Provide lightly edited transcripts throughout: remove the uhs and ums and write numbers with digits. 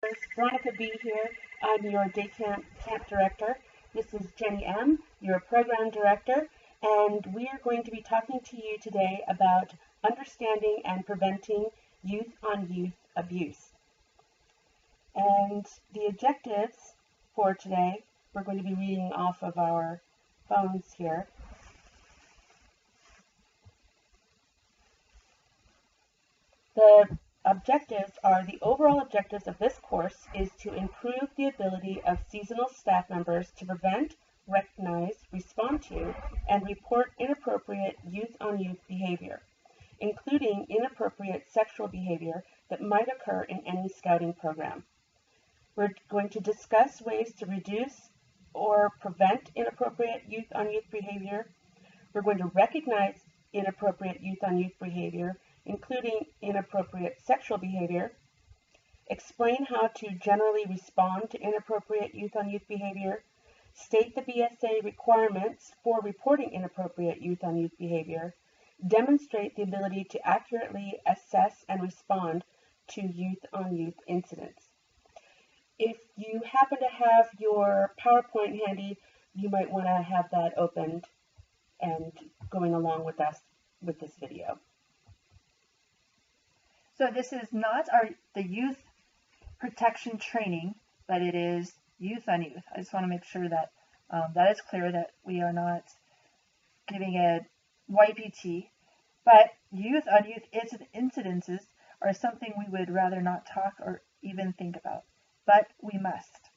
campers. Veronica B. here. I'm your day camp director. This is Jenny M., your program director, and we are going to be talking to you today about understanding and preventing youth-on-youth abuse. And the objectives for today, we're going to be reading off of our phones here. The objectives are the overall objectives of this course is to improve the ability of seasonal staff members to prevent, recognize, respond to, and report inappropriate youth-on-youth behavior, including inappropriate sexual behavior that might occur in any scouting program. We're going to discuss ways to reduce or prevent inappropriate youth-on-youth behavior. We're going to recognize inappropriate youth-on-youth behavior, including inappropriate sexual behavior, explain how to generally respond to inappropriate youth-on-youth behavior, state the BSA requirements for reporting inappropriate youth-on-youth behavior, demonstrate the ability to accurately assess and respond to youth-on-youth incidents. If you happen to have your PowerPoint handy, you might want to have that opened and going along with us with this video. So this is not the youth protection training, but it is youth on youth. I just want to make sure that that is clear, that we are not giving a YPT, but youth on youth incidences are something we would rather not talk or even think about, but we must.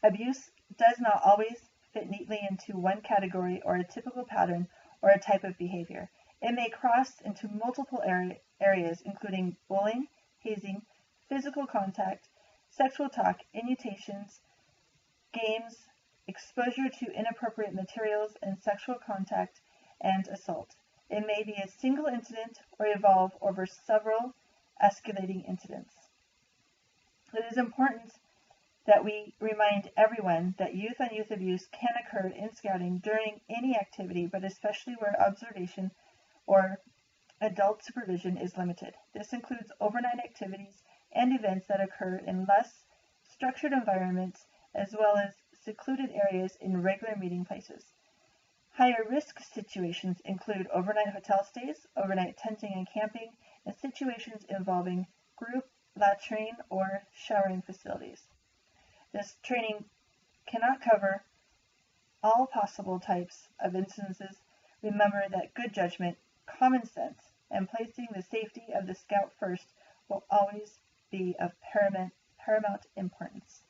Abuse does not always fit neatly into one category or a typical pattern or a type of behavior. It may cross into multiple areas, including bullying, hazing, physical contact, sexual talk, inutilations, games, exposure to inappropriate materials, and sexual contact and assault. It may be a single incident or evolve over several escalating incidents. It is important that we remind everyone that youth-on-youth abuse can occur in scouting during any activity, but especially where observation or adult supervision is limited. This includes overnight activities and events that occur in less structured environments, as well as secluded areas in regular meeting places. Higher risk situations include overnight hotel stays, overnight tenting and camping, and situations involving group latrine or showering facilities. This training cannot cover all possible types of instances. Remember that good judgment, common sense, and placing the safety of the scout first will always be of paramount importance.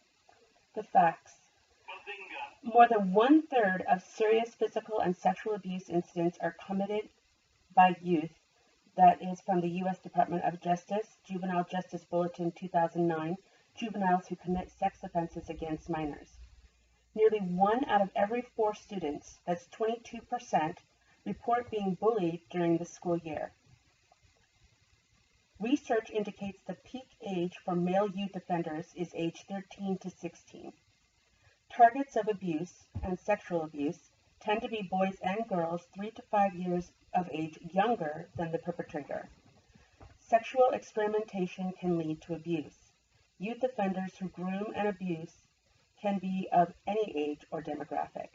The facts. More than 1/3 of serious physical and sexual abuse incidents are committed by youth. That is from the U.S. Department of Justice, Juvenile Justice Bulletin 2009, juveniles who commit sex offenses against minors. Nearly 1 out of every 4 students, that's 22%, report being bullied during the school year. Research indicates the peak age for male youth offenders is age 13 to 16. Targets of abuse and sexual abuse tend to be boys and girls 3 to 5 years of age younger than the perpetrator. Sexual experimentation can lead to abuse. Youth offenders who groom and abuse can be of any age or demographic.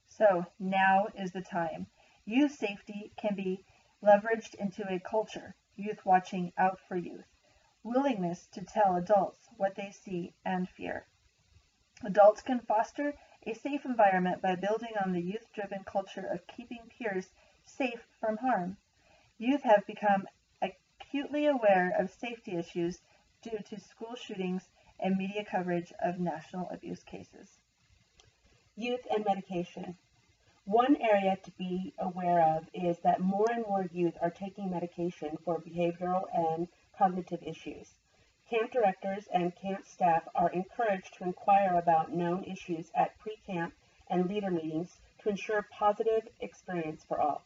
So now is the time. Youth safety can be leveraged into a culture, youth watching out for youth, willingness to tell adults what they see and fear. Adults can foster a safe environment by building on the youth-driven culture of keeping peers safe from harm. Youth have become acutely aware of safety issues due to school shootings and media coverage of national abuse cases. Youth and medication. One area to be aware of is that more and more youth are taking medication for behavioral and cognitive issues. Camp directors and camp staff are encouraged to inquire about known issues at pre-camp and leader meetings to ensure positive experience for all.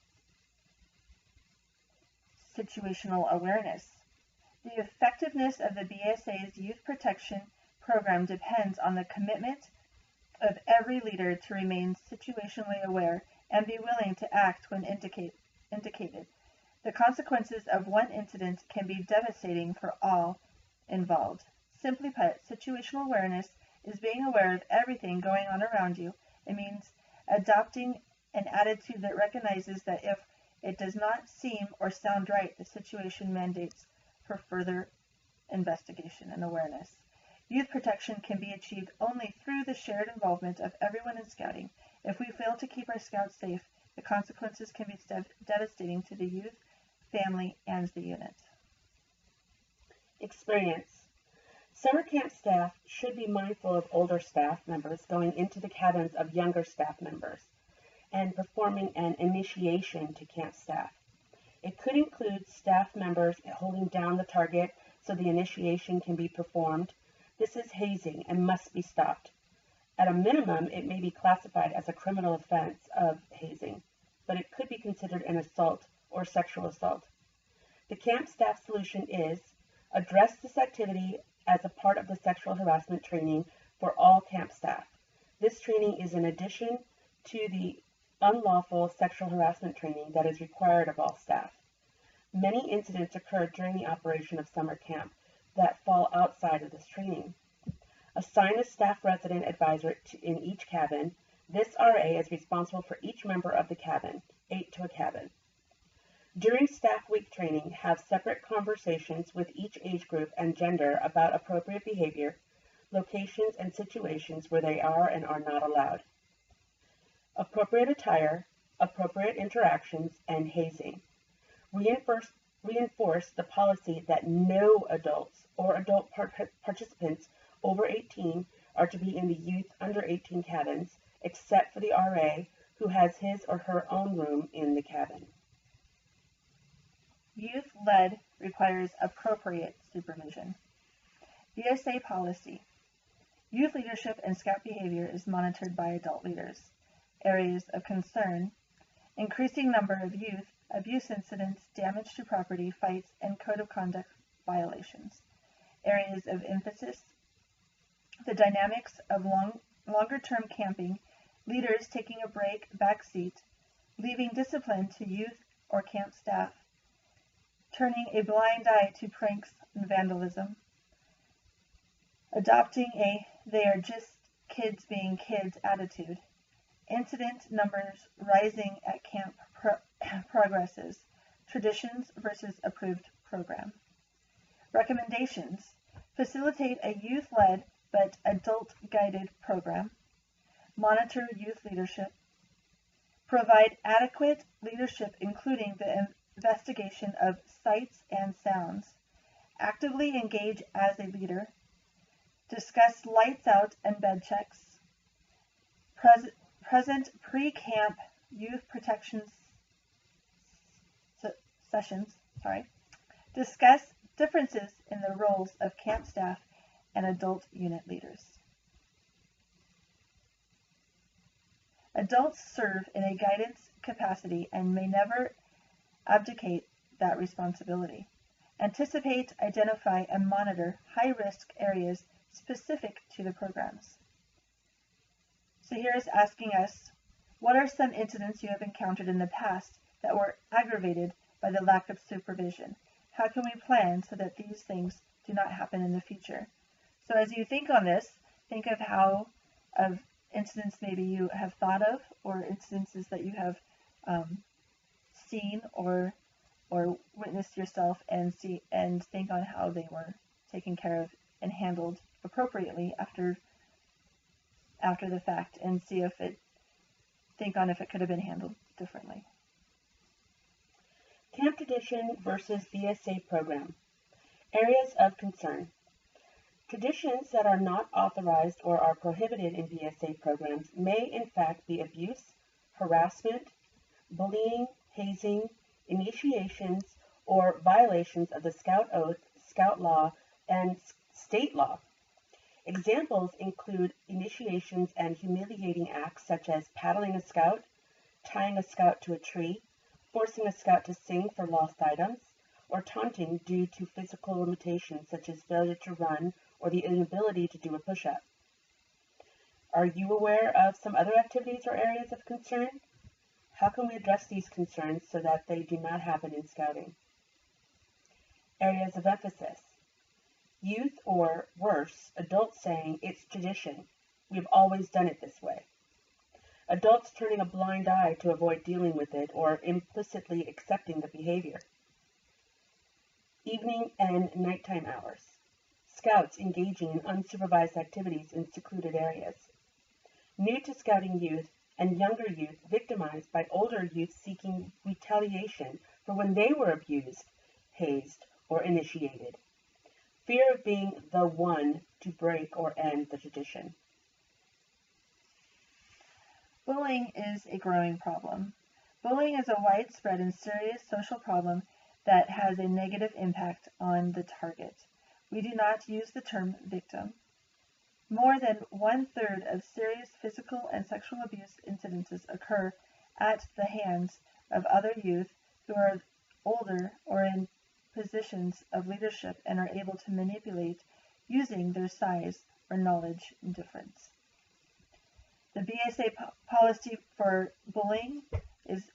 Situational awareness. The effectiveness of the BSA's youth protection program depends on the commitment of every leader to remain situationally aware and be willing to act when indicated. The consequences of one incident can be devastating for all involved. Simply put, situational awareness is being aware of everything going on around you. It means adopting an attitude that recognizes that if it does not seem or sound right, the situation mandates for further investigation and awareness. Youth protection can be achieved only through the shared involvement of everyone in Scouting. If we fail to keep our Scouts safe, the consequences can be devastating to the youth, family, and the unit. Experience. Summer camp staff should be mindful of older staff members going into the cabins of younger staff members and performing an initiation to camp staff. It could include staff members holding down the target so the initiation can be performed. This is hazing and must be stopped. At a minimum, it may be classified as a criminal offense of hazing, but it could be considered an assault or sexual assault. The camp staff solution is address this activity as a part of the sexual harassment training for all camp staff. This training is in addition to the unlawful sexual harassment training that is required of all staff. Many incidents occurred during the operation of summer camp that fall outside of this training. Assign a staff resident advisor in each cabin. This RA is responsible for each member of the cabin, 8 to a cabin. During staff week training, have separate conversations with each age group and gender about appropriate behavior, locations, and situations where they are and are not allowed. Appropriate attire, appropriate interactions, and hazing. Reinforce the policy that no adults or adult participants over 18 are to be in the youth under 18 cabins, except for the RA who has his or her own room in the cabin. Youth-led requires appropriate supervision. VSA policy. Youth leadership and Scout behavior is monitored by adult leaders. Areas of concern. Increasing number of youth, abuse incidents, damage to property, fights, and code of conduct violations. Areas of emphasis. The dynamics of longer-term camping, leaders taking a break, backseat, leaving discipline to youth or camp staff, turning a blind eye to pranks and vandalism, adopting a they are just kids being kids attitude, incident numbers rising at camp progresses, traditions versus approved program. Recommendations: facilitate a youth-led but adult-guided program, monitor youth leadership, provide adequate leadership including the investigation of sights and sounds, actively engage as a leader, discuss lights out and bed checks, present pre-camp youth protection sessions, discuss differences in the roles of camp staff and adult unit leaders. Adults serve in a guidance capacity and may never abdicate that responsibility. Anticipate, identify, and monitor high-risk areas specific to the programs. So here is asking us, what are some incidents you have encountered in the past that were aggravated by the lack of supervision? How can we plan so that these things do not happen in the future? So as you think on this, think of incidents maybe you have thought of, or instances that you have seen or witnessed yourself, and think on how they were taken care of and handled appropriately after the fact, and think on if it could have been handled differently. Camp tradition versus VSA program. Areas of concern. Traditions that are not authorized or are prohibited in VSA programs may in fact be abuse, harassment, bullying, hazing, initiations, or violations of the Scout Oath, Scout Law, and state law. Examples include initiations and humiliating acts such as paddling a Scout, tying a Scout to a tree, forcing a Scout to sing for lost items, or taunting due to physical limitations such as failure to run or the inability to do a push-up. Are you aware of some other activities or areas of concern? How can we address these concerns so that they do not happen in Scouting? Areas of emphasis. Youth, or worse, adults saying it's tradition. We've always done it this way. Adults turning a blind eye to avoid dealing with it or implicitly accepting the behavior. Evening and nighttime hours. Scouts engaging in unsupervised activities in secluded areas. New to scouting youth and younger youth victimized by older youth seeking retaliation for when they were abused, hazed, or initiated. Fear of being the one to break or end the tradition. Bullying is a growing problem. Bullying is a widespread and serious social problem that has a negative impact on the target. We do not use the term victim. More than 1/3 of serious physical and sexual abuse incidences occur at the hands of other youth who are older or in positions of leadership and are able to manipulate using their size or knowledge and difference. The BSA policy for bullying is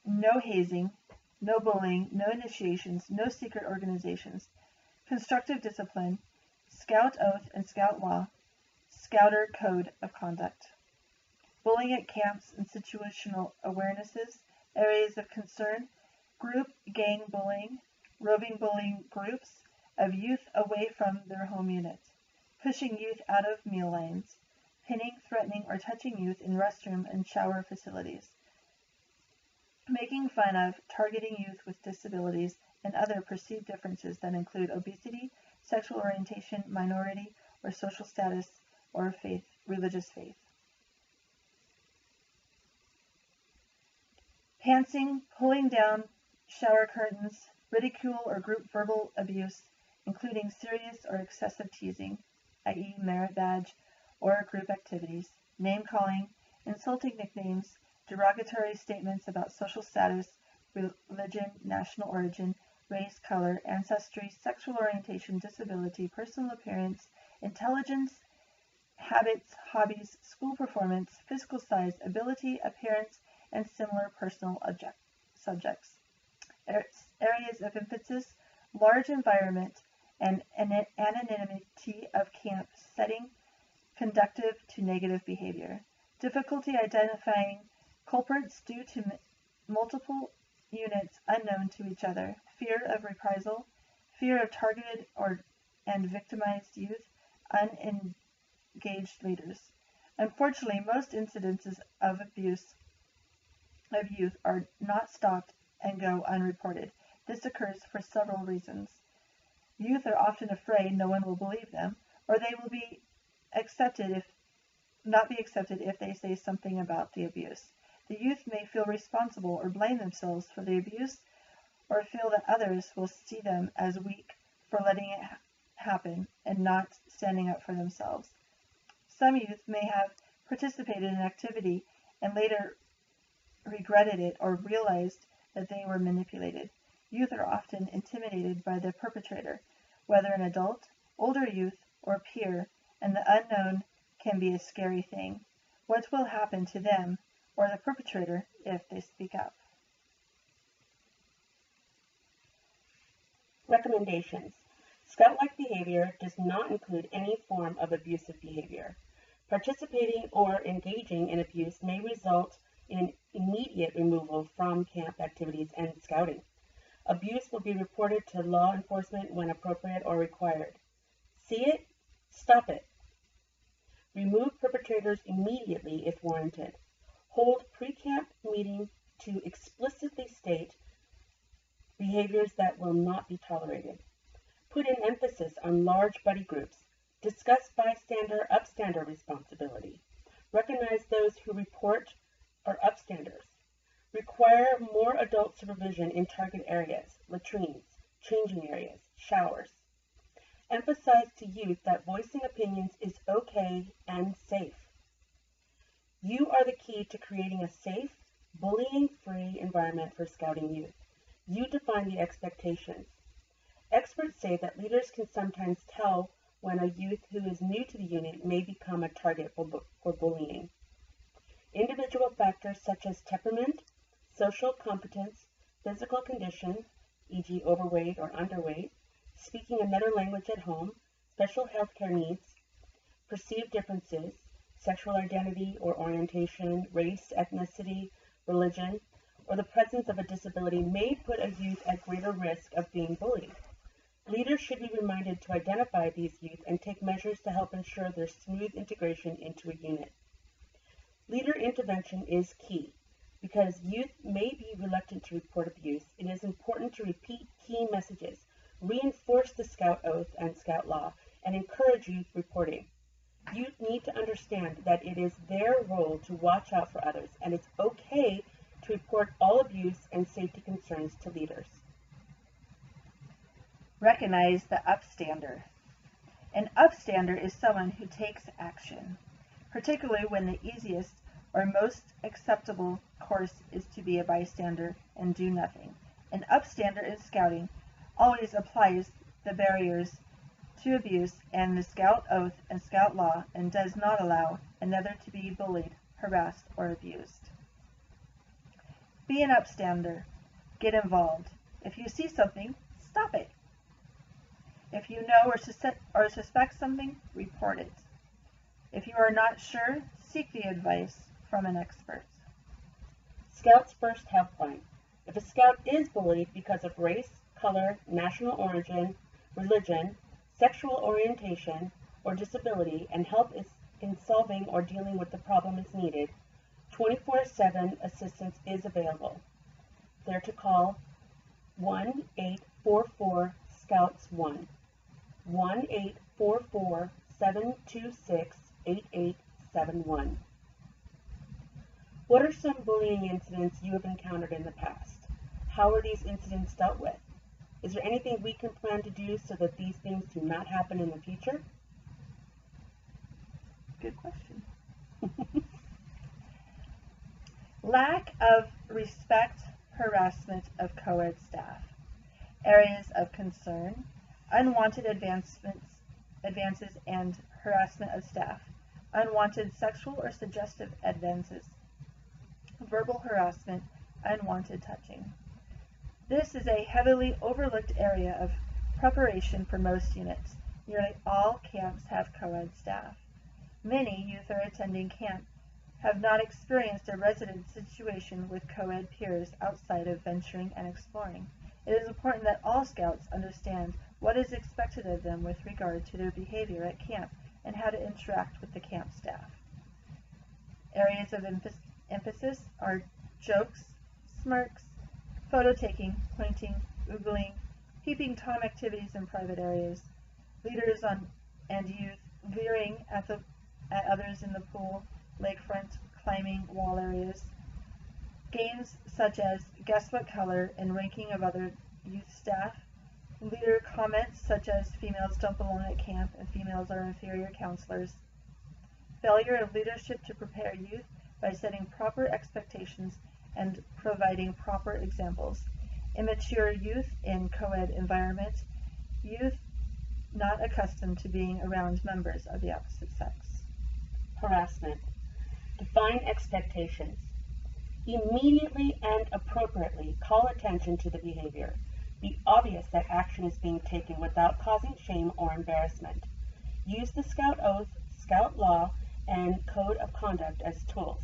no hazing, no bullying, no initiations, no secret organizations, constructive discipline, Scout oath and Scout law, Scouter code of conduct. Bullying at camps and situational awarenesses, areas of concern, group gang bullying, roving bullying groups of youth away from their home unit, pushing youth out of meal lanes, pinning, threatening, or touching youth in restroom and shower facilities, making fun of, targeting youth with disabilities and other perceived differences that include obesity, sexual orientation, minority, or social status, or faith, religious faith. Pantsing, pulling down shower curtains, ridicule or group verbal abuse, including serious or excessive teasing, i.e. merit badge, or group activities, name-calling, insulting nicknames, derogatory statements about social status, religion, national origin, race, color, ancestry, sexual orientation, disability, personal appearance, intelligence, habits, hobbies, school performance, physical size, ability, appearance, and similar personal subjects. Areas of emphasis, large environment, and anonymity of camp setting, conducive to negative behavior. Difficulty identifying culprits due to multiple units unknown to each other. Fear of reprisal. Fear of targeted and victimized youth. Unengaged leaders. Unfortunately, most incidences of abuse of youth are not stopped and go unreported. This occurs for several reasons. Youth are often afraid no one will believe them, or they will not be accepted if they say something about the abuse. The youth may feel responsible or blame themselves for the abuse, or feel that others will see them as weak for letting it happen and not standing up for themselves. Some youth may have participated in an activity and later regretted it or realized that they were manipulated. Youth are often intimidated by the perpetrator, whether an adult, older youth, or peer, and the unknown can be a scary thing. What will happen to them or the perpetrator if they speak up? Recommendations. Scout-like behavior does not include any form of abusive behavior. Participating or engaging in abuse may result in immediate removal from camp activities and scouting. Abuse will be reported to law enforcement when appropriate or required. See it? Stop it. Remove perpetrators immediately if warranted. Hold pre-camp meeting to explicitly state behaviors that will not be tolerated. Put an emphasis on large buddy groups. Discuss bystander-upstander responsibility. Recognize those who report are upstanders. Require more adult supervision in target areas, latrines, changing areas, showers. Emphasize to youth that voicing opinions is okay and safe. You are the key to creating a safe, bullying-free environment for scouting youth. You define the expectations. Experts say that leaders can sometimes tell when a youth who is new to the unit may become a target for bullying. Individual factors such as temperament, social competence, physical condition, e.g. overweight or underweight, speaking another language at home, special healthcare needs, perceived differences, sexual identity or orientation, race, ethnicity, religion, or the presence of a disability may put a youth at greater risk of being bullied. Leaders should be reminded to identify these youth and take measures to help ensure their smooth integration into a unit. Leader intervention is key. Because youth may be reluctant to report abuse, it is important to repeat key messages, reinforce the Scout Oath and Scout Law, and encourage youth reporting. Youth need to understand that it is their role to watch out for others, and it's okay to report all abuse and safety concerns to leaders. Recognize the upstander. An upstander is someone who takes action, particularly when the easiest or most acceptable course is to be a bystander and do nothing. An upstander in scouting always applies the barriers to abuse and the Scout Oath and Scout Law and does not allow another to be bullied, harassed, or abused. Be an upstander. Get involved. If you see something, stop it. If you know or suspect something, report it. If you are not sure, seek the advice from an expert. Scouts First Helpline. If a scout is bullied because of race, color, national origin, religion, sexual orientation, or disability, and help is in solving or dealing with the problem is needed, 24/7 assistance is available. They're to call 1-844-SCOUTS-1, 1-844-726-8871. What are some bullying incidents you have encountered in the past? How are these incidents dealt with? Is there anything we can plan to do so that these things do not happen in the future? Good question. Lack of respect, harassment of co-ed staff. Areas of concern, unwanted advances and harassment of staff, unwanted sexual or suggestive advances, verbal harassment, unwanted touching. This is a heavily overlooked area of preparation for most units. Nearly all camps have co-ed staff. Many youth are attending camp have not experienced a resident situation with co-ed peers outside of venturing and exploring. It is important that all scouts understand what is expected of them with regard to their behavior at camp and how to interact with the camp staff. Areas of emphasis are jokes, smirks, photo taking, pointing, oogling, peeping Tom activities in private areas, leaders and youth veering at others in the pool, lakefront, climbing wall areas, games such as guess what color and ranking of other youth staff, leader comments such as females don't belong at camp and females are inferior counselors, failure of leadership to prepare youth by setting proper expectations and providing proper examples, immature youth in co-ed environment, youth not accustomed to being around members of the opposite sex. Harassment. Define expectations. Immediately and appropriately call attention to the behavior. Be obvious that action is being taken without causing shame or embarrassment. Use the Scout Oath, Scout Law, and Code of Conduct as tools.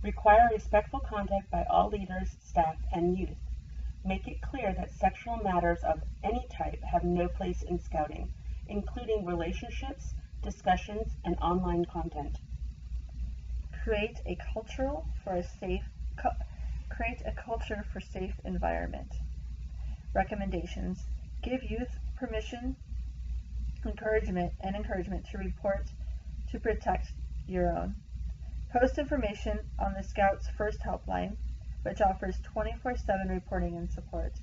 Require respectful conduct by all leaders, staff, and youth. Make it clear that sexual matters of any type have no place in scouting, including relationships, discussions, and online content. Create a culture for safe environment. Recommendations. Give youth permission, encouragement to report to protect your own. Post information on the Scouts First Helpline, which offers 24/7 reporting and support.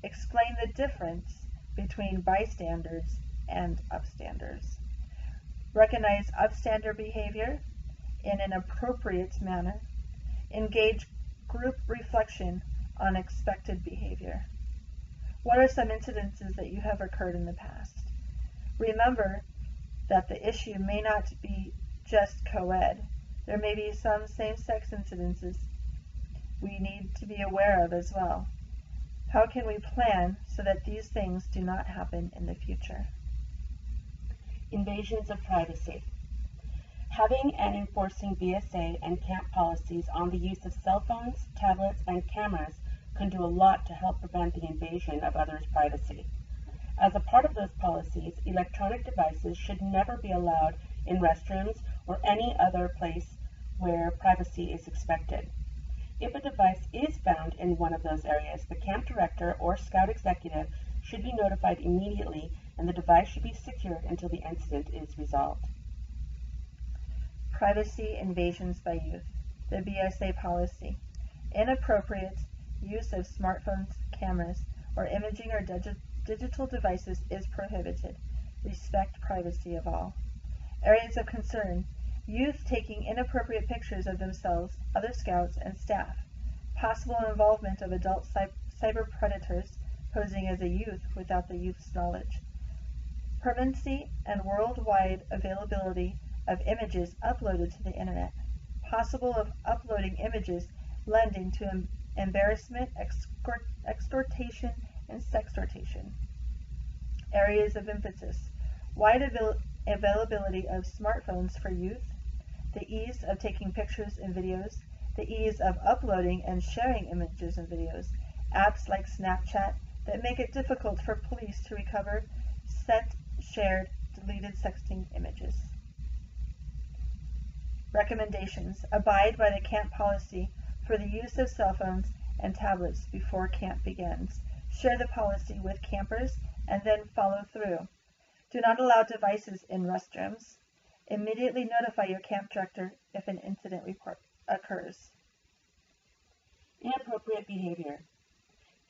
Explain the difference between bystanders and upstanders. Recognize upstander behavior in an appropriate manner. Engage group reflection on expected behavior. What are some incidences that you have occurred in the past? Remember that the issue may not be just co-ed. There may be some same-sex incidences we need to be aware of as well. How can we plan so that these things do not happen in the future? Invasions of privacy. Having and enforcing BSA and camp policies on the use of cell phones, tablets, and cameras can do a lot to help prevent the invasion of others' privacy. As a part of those policies, electronic devices should never be allowed in restrooms or any other place where privacy is expected. If a device is found in one of those areas, the camp director or scout executive should be notified immediately, and the device should be secured until the incident is resolved. Privacy invasions by youth. The BSA policy. Inappropriate use of smartphones, cameras, or imaging or digital devices is prohibited. Respect privacy of all. Areas of concern. Youth taking inappropriate pictures of themselves, other scouts, and staff. Possible involvement of adult cyber predators posing as a youth without the youth's knowledge. Permanency and worldwide availability of images uploaded to the internet. Possible of uploading images lending to embarrassment, extortation, and sextortation. Areas of emphasis. Wide availability of smartphones for youth. The ease of taking pictures and videos. The ease of uploading and sharing images and videos. Apps like Snapchat that make it difficult for police to recover sent, shared, deleted sexting images. Recommendations. Abide by the camp policy for the use of cell phones and tablets before camp begins. Share the policy with campers and then follow through. Do not allow devices in restrooms. Immediately notify your camp director if an incident report occurs. Inappropriate behavior.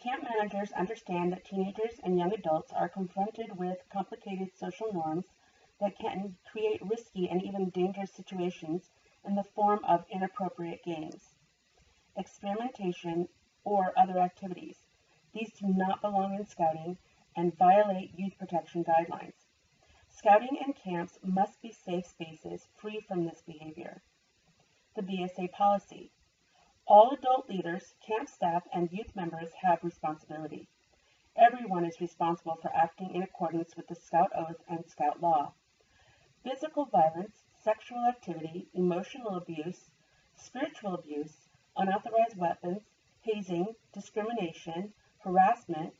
Camp managers understand that teenagers and young adults are confronted with complicated social norms that can create risky and even dangerous situations in the form of inappropriate games, experimentation, or other activities. These do not belong in scouting and violate youth protection guidelines. Scouting and camps must be safe spaces free from this behavior. The BSA policy. All adult leaders, camp staff, and youth members have responsibility. Everyone is responsible for acting in accordance with the Scout Oath and Scout Law. Physical violence, sexual activity, emotional abuse, spiritual abuse, unauthorized weapons, hazing, discrimination, harassment,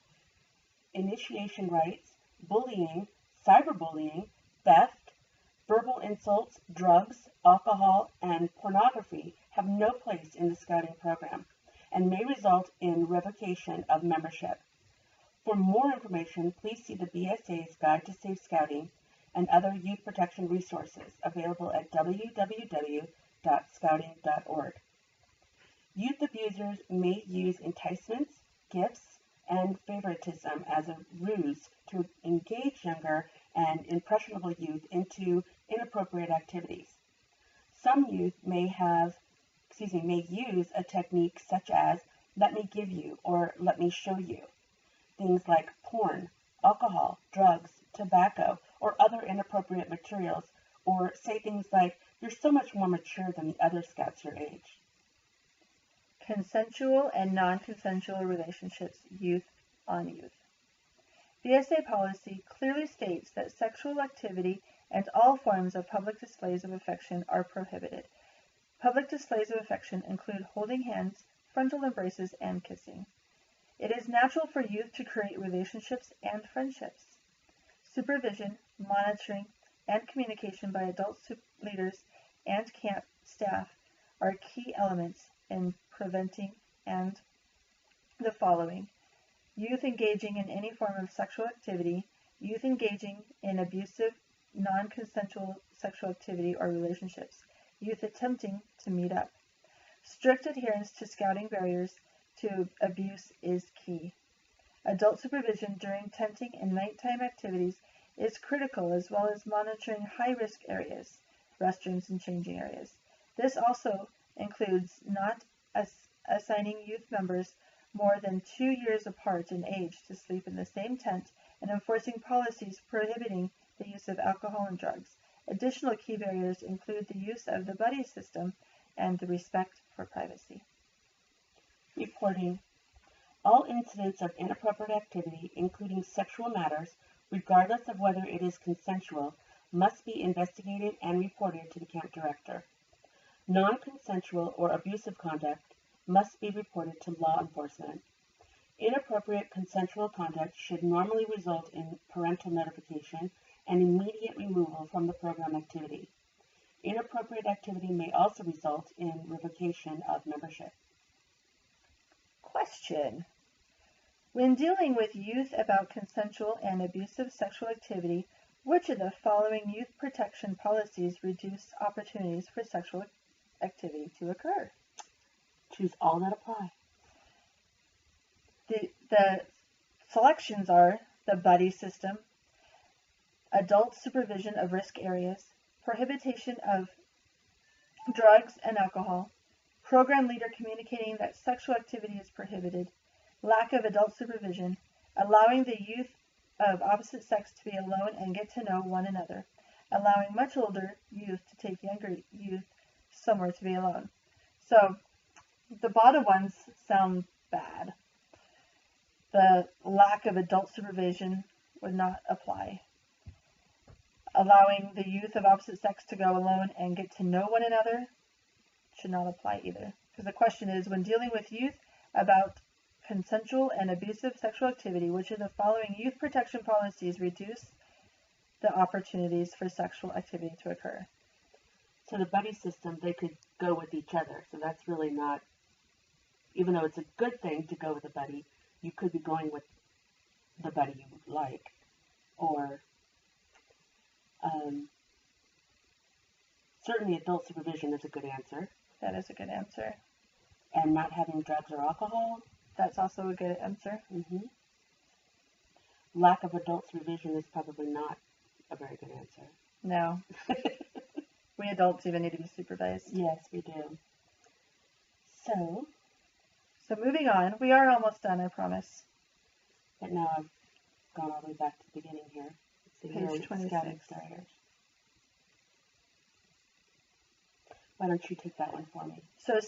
initiation rites, bullying, cyberbullying, theft, verbal insults, drugs, alcohol, and pornography have no place in the scouting program and may result in revocation of membership. For more information, please see the BSA's Guide to Safe Scouting and other youth protection resources available at www.scouting.org. Youth abusers may use enticements, gifts, and favoritism as a ruse to engage younger and impressionable youth into inappropriate activities. Some youth may use a technique such as "let me give you" or "let me show you." Things like porn, alcohol, drugs, tobacco, or other inappropriate materials, or say things like, "You're so much more mature than the other scouts your age." Consensual and non-consensual relationships, youth on youth. BSA policy clearly states that sexual activity and all forms of public displays of affection are prohibited. Public displays of affection include holding hands, frontal embraces, and kissing. It is natural for youth to create relationships and friendships. Supervision, monitoring, and communication by adult leaders and camp staff are key elements in preventing and the following: youth engaging in any form of sexual activity, youth engaging in abusive, non-consensual sexual activity or relationships, youth attempting to meet up. Strict adherence to scouting barriers to abuse is key. Adult supervision during tenting and nighttime activities is critical, as well as monitoring high-risk areas, restrooms, and changing areas. This also includes not assigning youth members more than 2 years apart in age to sleep in the same tent and enforcing policies prohibiting the use of alcohol and drugs. Additional key barriers include the use of the buddy system and the respect for privacy. Reporting. All incidents of inappropriate activity, including sexual matters, regardless of whether it is consensual, must be investigated and reported to the camp director. Non-consensual or abusive conduct must be reported to law enforcement. Inappropriate consensual conduct should normally result in parental notification and immediate removal from the program activity. Inappropriate activity may also result in revocation of membership. Question. When dealing with youth about consensual and abusive sexual activity, which of the following youth protection policies reduce opportunities for sexual activity to occur? Choose all that apply. The selections are the buddy system, adult supervision of risk areas, prohibition of drugs and alcohol, program leader communicating that sexual activity is prohibited, lack of adult supervision, allowing the youth of opposite sex to be alone and get to know one another, allowing much older youth to take younger youth somewhere to be alone. So the bottom ones sound bad. The lack of adult supervision would not apply. Allowing the youth of opposite sex to go alone and get to know one another should not apply either. Because the question is, when dealing with youth about consensual and abusive sexual activity, which of the following youth protection policies reduce the opportunities for sexual activity to occur? So the buddy system, they could go with each other. So that's really not, even though it's a good thing to go with a buddy, you could be going with the buddy you would like. Or certainly adult supervision is a good answer. That is a good answer. And not having drugs or alcohol. That's also a good answer. Lack of adult supervision is probably not a very good answer. No. We adults even need to be supervised. Yes, we do. So moving on. We are almost done, I promise. But now I've gone all the way back to the beginning here. Page 26. Scouting starters. Why don't you take that one for me? So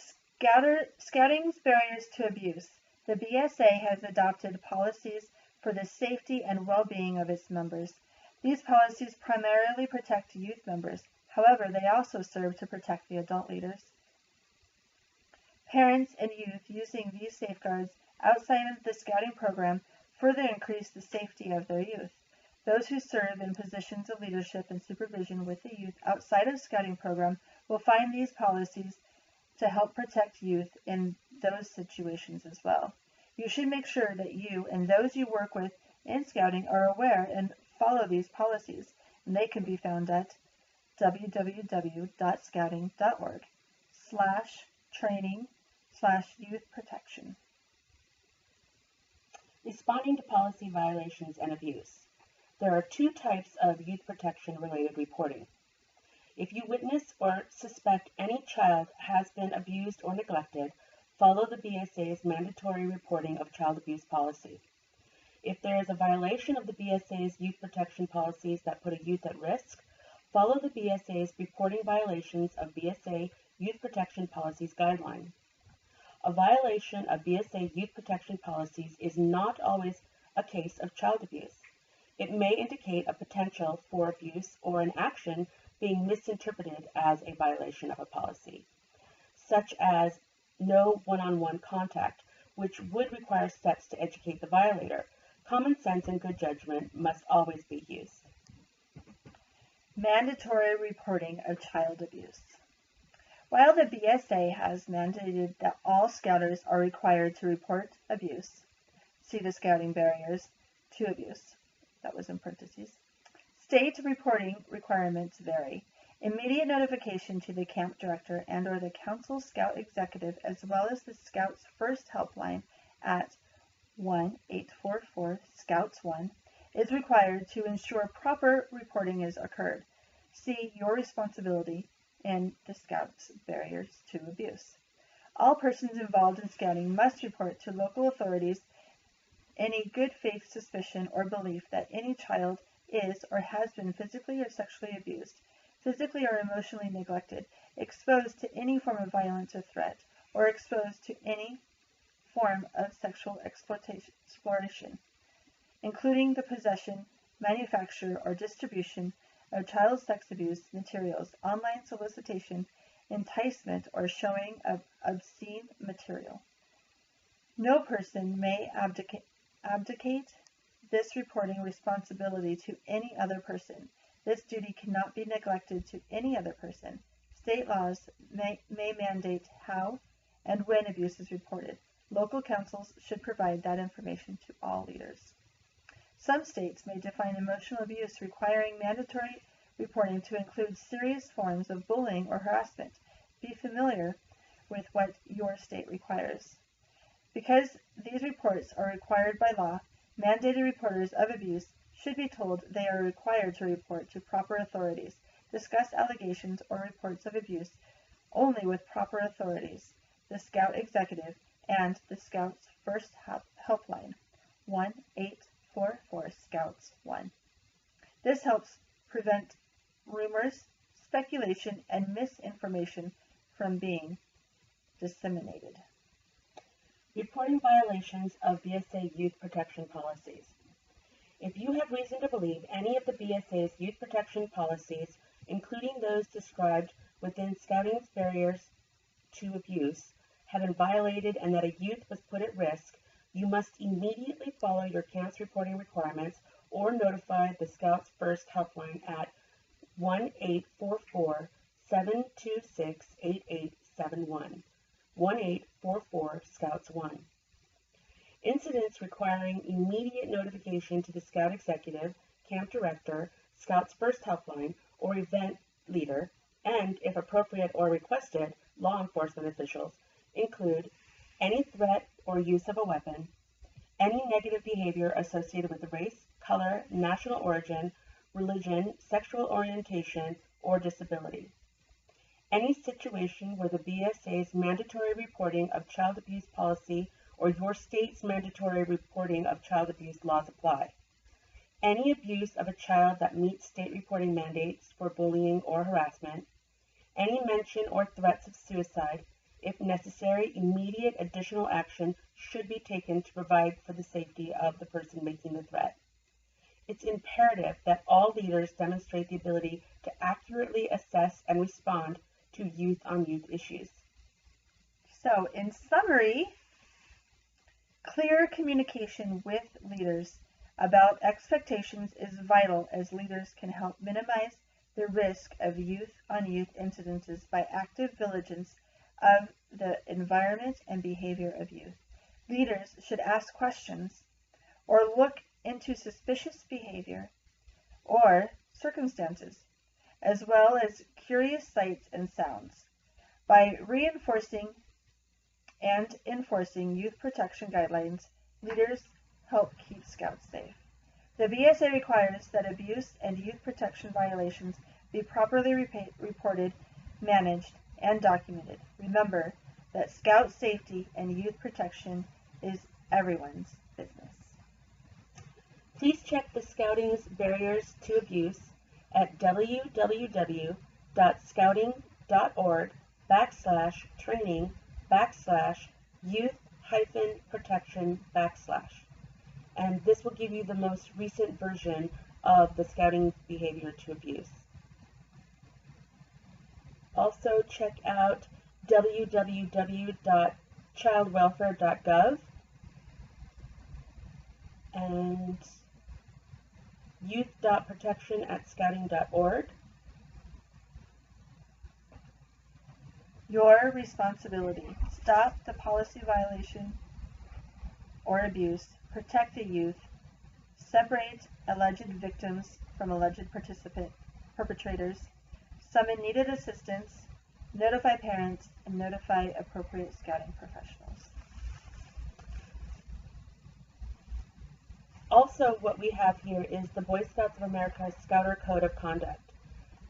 Scouting's barriers to abuse. The BSA has adopted policies for the safety and well-being of its members. These policies primarily protect youth members. However, they also serve to protect the adult leaders. Parents and youth using these safeguards outside of the Scouting program further increase the safety of their youth. Those who serve in positions of leadership and supervision with the youth outside of the Scouting program will find these policies to help protect youth in those situations as well. You should make sure that you and those you work with in Scouting are aware and follow these policies, and they can be found at www.scouting.org/training/youth protection. Responding to policy violations and abuse. There are two types of youth protection related reporting. If you witness or suspect any child has been abused or neglected, follow the BSA's mandatory reporting of child abuse policy. If there is a violation of the BSA's youth protection policies that put a youth at risk, follow the BSA's reporting violations of BSA Youth Protection Policies guideline. A violation of BSA Youth Protection Policies is not always a case of child abuse. It may indicate a potential for abuse or an action being misinterpreted as a violation of a policy, such as no one-on-one contact, which would require steps to educate the violator. Common sense and good judgment must always be used. Mandatory reporting of child abuse. While the BSA has mandated that all Scouters are required to report abuse, see the Scouting barriers to abuse, that was in parentheses, state reporting requirements vary. Immediate notification to the camp director and or the council scout executive, as well as the Scouts First Helpline at 1-844-SCOUTS-1, is required to ensure proper reporting is occurred. See your responsibility in the Scouts barriers to abuse. All persons involved in Scouting must report to local authorities any good faith suspicion or belief that any child is or has been physically or sexually abused, physically or emotionally neglected, exposed to any form of violence or threat, or exposed to any form of sexual exploitation, including the possession, manufacture, or distribution of child sex abuse materials, online solicitation, enticement, or showing of obscene material. No person may abdicate this reporting responsibility to any other person. This duty cannot be neglected to any other person. State laws may mandate how and when abuse is reported. Local councils should provide that information to all leaders. Some states may define emotional abuse requiring mandatory reporting to include serious forms of bullying or harassment. Be familiar with what your state requires. Because these reports are required by law, mandated reporters of abuse should be told they are required to report to proper authorities. Discuss allegations or reports of abuse only with proper authorities, the Scout Executive, and the Scouts First Helpline, 1-844-SCOUTS-1. This helps prevent rumors, speculation, and misinformation from being disseminated. Reporting violations of BSA youth protection policies. If you have reason to believe any of the BSA's youth protection policies, including those described within Scouting's barriers to abuse, have been violated and that a youth was put at risk, you must immediately follow your camps reporting requirements or notify the Scouts First Helpline at 1-844-726-8871. 1-844-SCOUTS-1. Incidents requiring immediate notification to the Scout Executive, Camp Director, Scouts First Helpline, or event leader, and, if appropriate or requested, law enforcement officials, include any threat or use of a weapon, any negative behavior associated with race, color, national origin, religion, sexual orientation, or disability. Any situation where the BSA's mandatory reporting of child abuse policy or your state's mandatory reporting of child abuse laws apply. Any abuse of a child that meets state reporting mandates for bullying or harassment. Any mention or threats of suicide. If necessary, immediate additional action should be taken to provide for the safety of the person making the threat. It's imperative that all leaders demonstrate the ability to accurately assess and respond to youth-on-youth issues. So, in summary, clear communication with leaders about expectations is vital, as leaders can help minimize the risk of youth-on-youth incidences by active vigilance of the environment and behavior of youth. Leaders should ask questions or look into suspicious behavior or circumstances, as well as curious sights and sounds. By reinforcing and enforcing youth protection guidelines, leaders help keep Scouts safe. The BSA requires that abuse and youth protection violations be properly reported, managed, and documented. Remember that Scout safety and youth protection is everyone's business. Please check the Scouting's barriers to abuse at www.scouting.org/training/youth-protection/. And this will give you the most recent version of the Scouting behavior to abuse. Also check out www.childwelfare.gov and youth.protection@scouting.org. Your responsibility. Stop the policy violation or abuse. Protect the youth. Separate alleged victims from alleged perpetrators. Summon needed assistance. Notify parents and notify appropriate Scouting professionals. Also, what we have here is the Boy Scouts of America Scouter Code of Conduct.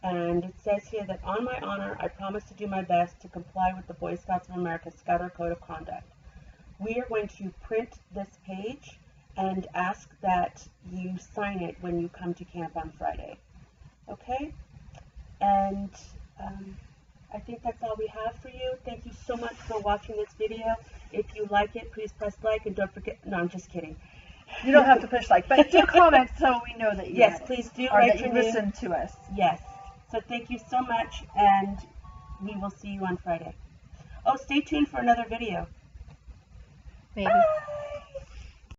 And it says here that on my honor, I promise to do my best to comply with the Boy Scouts of America Scouter Code of Conduct. We are going to print this page and ask that you sign it when you come to camp on Friday. Okay? And I think that's all we have for you. Thank you so much for watching this video. If you like it, please press like and don't forget, no, I'm just kidding. You don't have to push like, but do comment so we know that you Yes, read it, please do or write that your you name. listen to us. Yes. So thank you so much, and we will see you on Friday. Oh, stay tuned for another video. Maybe.